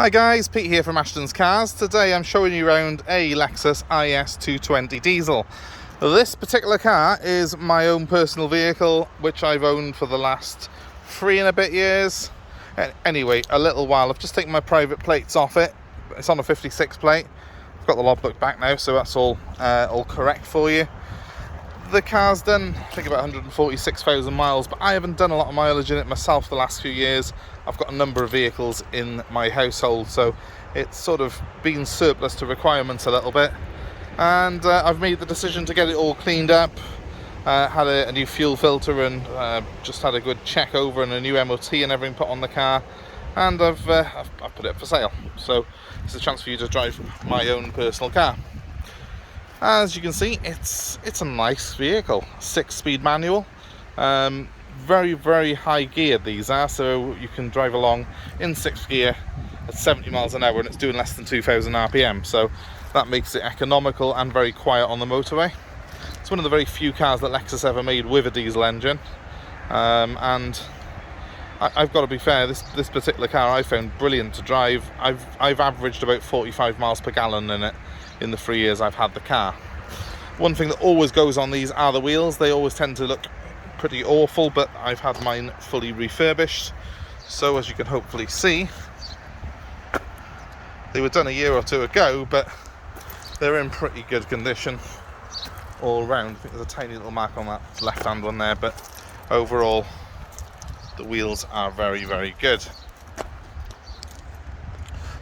Hi guys, Pete here from Ashton's Cars. Today I'm showing you around a Lexus IS 220 diesel. This particular car is my own personal vehicle, which I've owned for the last 3 and a bit years. Anyway, a little while. I've just taken my private plates off it. It's on a 56 plate. I've got the logbook back now, so that's all correct for you. The car's done, I think, about 146,000 miles, but I haven't done a lot of mileage in it myself the last few years. I've got a number of vehicles in my household, so it's sort of been surplus to requirements a little bit. And I've made the decision to get it all cleaned up. Had a new fuel filter and just had a good check over and a new MOT and everything put on the car. And I've put it up for sale. So it's a chance for you to drive my own personal car. As you can see, it's a nice vehicle. 6-speed manual. Very, very high geared these are, so you can drive along in 6th gear at 70 miles an hour and it's doing less than 2,000 RPM. So that makes it economical and very quiet on the motorway. It's one of the very few cars that Lexus ever made with a diesel engine. And I've got to be fair, this particular car I found brilliant to drive. I've averaged about 45 miles per gallon in it in the 3 years I've had the car. One thing that always goes on these are the wheels. They always tend to look pretty awful, but I've had mine fully refurbished. So as you can hopefully see, they were done a year or two ago, but they're in pretty good condition all round. I think there's a tiny little mark on that left hand one there, but overall the wheels are very, very good.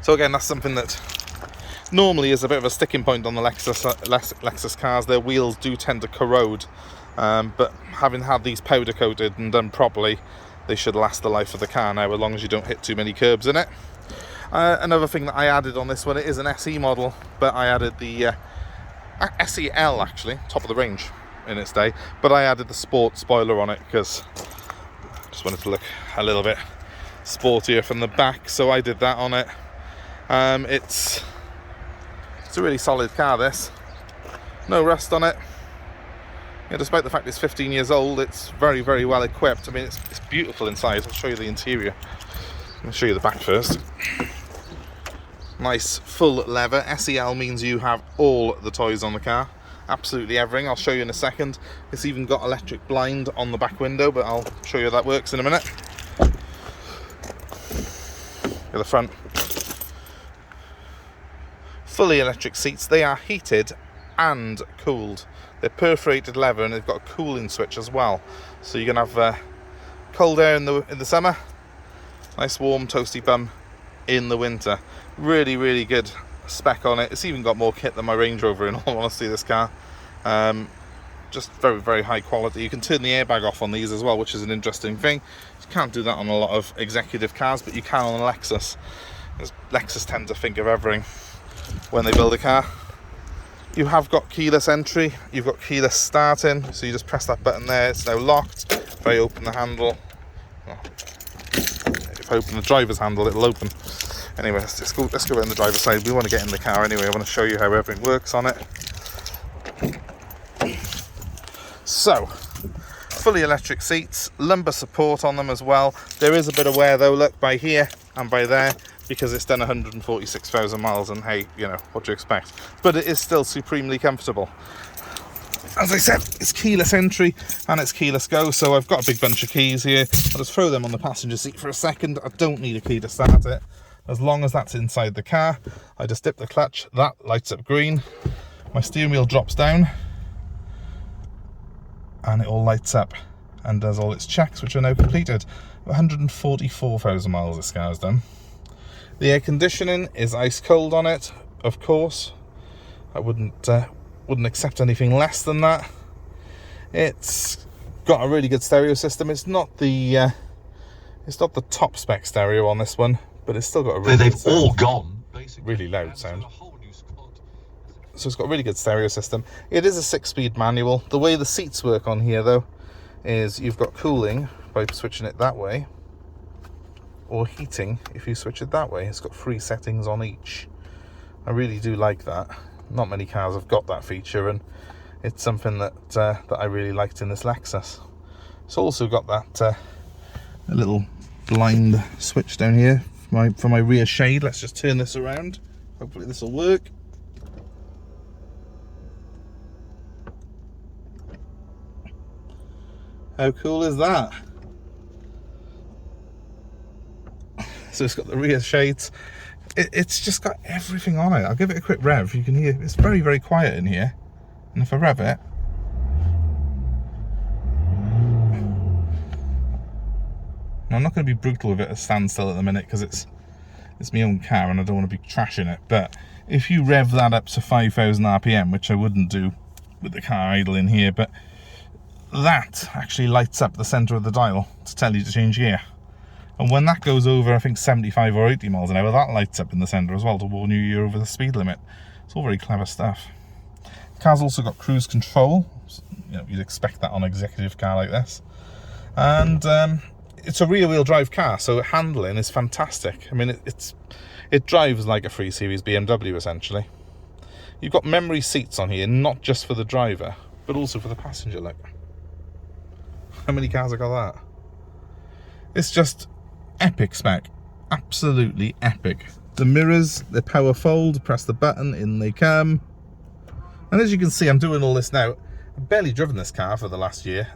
So again, that's something that normally is a bit of a sticking point on the Lexus cars. Their wheels do tend to corrode, but having had these powder coated and done properly, they should last the life of the car now, as long as you don't hit too many curbs in it. Another thing that I added on this one, it is an SE model, but I added the SEL, actually, top of the range in its day, but I added the sport spoiler on it because I just wanted to look a little bit sportier from the back, so I did that on it. It's a really solid car, this. No rust on it. Yeah, despite the fact it's 15 years old, it's very, very well equipped. I mean, it's beautiful inside. I'll show you the interior. I'll show you the back first. Nice full leather. SEL means you have all the toys on the car. Absolutely everything. I'll show you in a second. It's even got electric blind on the back window, but I'll show you how that works in a minute. At the front. Fully electric seats. They are heated and cooled. They're perforated leather and they've got a cooling switch as well. So you can have cold air in the summer, nice warm toasty bum in the winter. Really, really good spec on it. It's even got more kit than my Range Rover, in all honesty, this car. Just very, very high quality. You can turn the airbag off on these as well, which is an interesting thing. You can't do that on a lot of executive cars, but you can on a Lexus. Lexus tend to think of everything when they build a car. You have got keyless entry, you've got keyless starting, so you just press that button there, it's now locked. If I open the handle, if I open the driver's handle, it'll open. Anyway, let's go around the driver's side. We want to get in the car anyway. I want to show you how everything works on it. So, fully electric seats, lumbar support on them as well. There is a bit of wear though, look, by here and by there, because it's done 146,000 miles, and hey, you know, what do you expect? But it is still supremely comfortable. As I said, it's keyless entry and it's keyless go, so I've got a big bunch of keys here. I'll just throw them on the passenger seat for a second. I don't need a key to start it. As long as that's inside the car, I just dip the clutch, that lights up green. My steering wheel drops down and it all lights up and does all its checks, which are now completed. 144,000 miles this car's done. The air conditioning is ice cold on it, of course. I wouldn't accept anything less than that. It's got a really good stereo system. It's not the top spec stereo on this one, but it's still got a really they've all gone basically. Really loud sound. So it's got a really good stereo system. It is a 6-speed manual. The way the seats work on here though is you've got cooling by switching it that way, or heating if you switch it that way. It's got 3 settings on each. I really do like that. Not many cars have got that feature, and it's something that I really liked in this Lexus. It's also got that a little blind switch down here for my rear shade. Let's just turn this around. Hopefully this will work. How cool is that? So it's got the rear shades. It's just got everything on it. I'll give it a quick rev. You can hear it's very, very quiet in here. And if I rev it, now, I'm not going to be brutal with it at standstill at the minute because it's my own car and I don't want to be trashing it. But if you rev that up to 5,000 RPM, which I wouldn't do with the car idle in here, but that actually lights up the centre of the dial to tell you to change gear. And when that goes over, I think 75 or 80 miles an hour, that lights up in the centre as well to warn you're over the speed limit. It's all very clever stuff. The car's also got cruise control. You know, you'd expect that on an executive car like this. And it's a rear-wheel drive car, so handling is fantastic. I mean, it drives like a 3 Series BMW, essentially. You've got memory seats on here, not just for the driver, but also for the passenger. Look. How many cars have got that? It's just epic spec, absolutely epic. The mirrors, the power fold, press the button, in they come. And as you can see, I'm doing all this now. I've barely driven this car for the last year,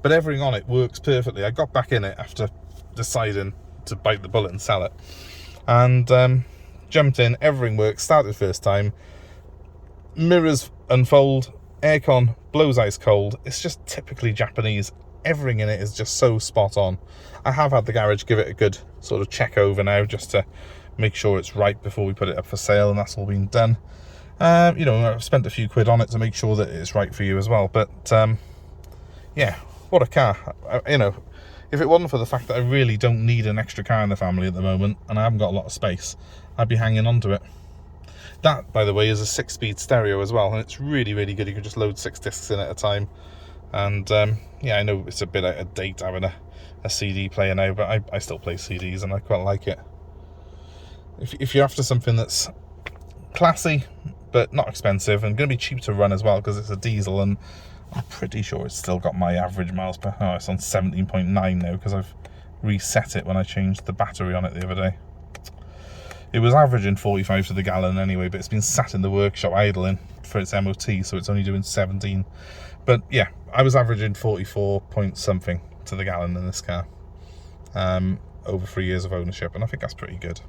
but everything on it works perfectly. I got back in it after deciding to bite the bullet and sell it, and jumped in, everything works, started first time. Mirrors unfold, aircon blows ice cold. It's just typically Japanese. Everything in it is just so spot on. I have had the garage give it a good sort of check over now just to make sure it's right before we put it up for sale, and that's all been done. You know, I've spent a few quid on it to make sure that it's right for you as well. But yeah, what a car. You know, if it wasn't for the fact that I really don't need an extra car in the family at the moment and I haven't got a lot of space, I'd be hanging on to it. That, by the way, is a 6-speed stereo as well, and it's really, really good. You can just load 6 discs in at a time. And yeah, I know it's a bit out of date having a CD player now, but I still play CDs and I quite like it. If you're after something that's classy but not expensive and going to be cheap to run as well, because it's a diesel, and I'm pretty sure it's still got my average miles per hour. It's on 17.9 now because I've reset it when I changed the battery on it the other day. It was averaging 45 to the gallon anyway, but it's been sat in the workshop idling for its MOT, so it's only doing 17. But yeah, I was averaging 44 point something to the gallon in this car over 3 years of ownership, and I think that's pretty good.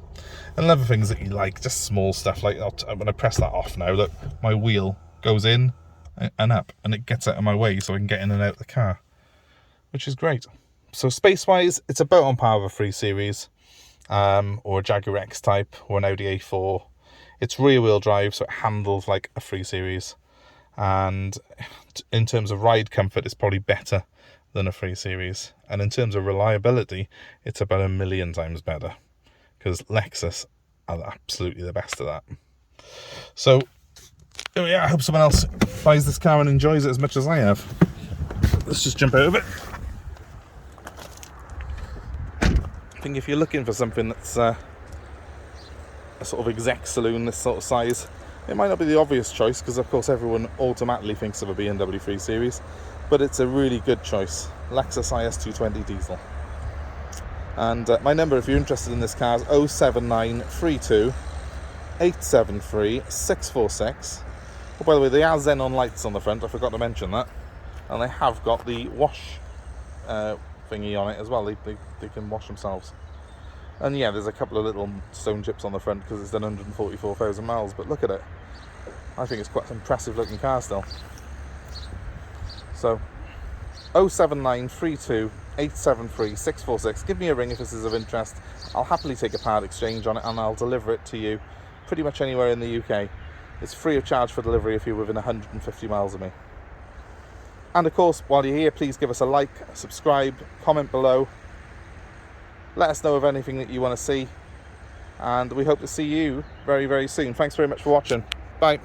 And other things that you like, just small stuff like when I press that off now, look, my wheel goes in and up, and it gets out of my way so I can get in and out of the car, which is great. So space-wise, it's about on par with a 3 Series. Or a Jaguar X-Type or an Audi A4. It's rear-wheel drive, so it handles like a 3 Series. And in terms of ride comfort, it's probably better than a 3 Series. And in terms of reliability, it's about 1,000,000 times better, because Lexus are absolutely the best of that. So yeah, I hope someone else buys this car and enjoys it as much as I have. Let's just jump out of it. I think if you're looking for something that's a sort of exec saloon this sort of size, it might not be the obvious choice, because of course everyone automatically thinks of a BMW 3 Series, but it's a really good choice. Lexus IS 220 diesel. And my number, if you're interested in this car, is 07932 873 646. Oh, by the way, they are xenon lights on the front, I forgot to mention that. And they have got the wash thingy on it as well. They can wash themselves. And yeah, there's a couple of little stone chips on the front because it's done 144,000 miles, but look at it. I think it's quite an impressive looking car still. So 07932 873 646. Give me a ring if this is of interest. I'll happily take a part exchange on it, and I'll deliver it to you pretty much anywhere in the UK. It's free of charge for delivery if you're within 150 miles of me. And of course, while you're here, please give us a like, subscribe, comment below. Let us know of anything that you want to see. And we hope to see you very, very soon. Thanks very much for watching. Bye.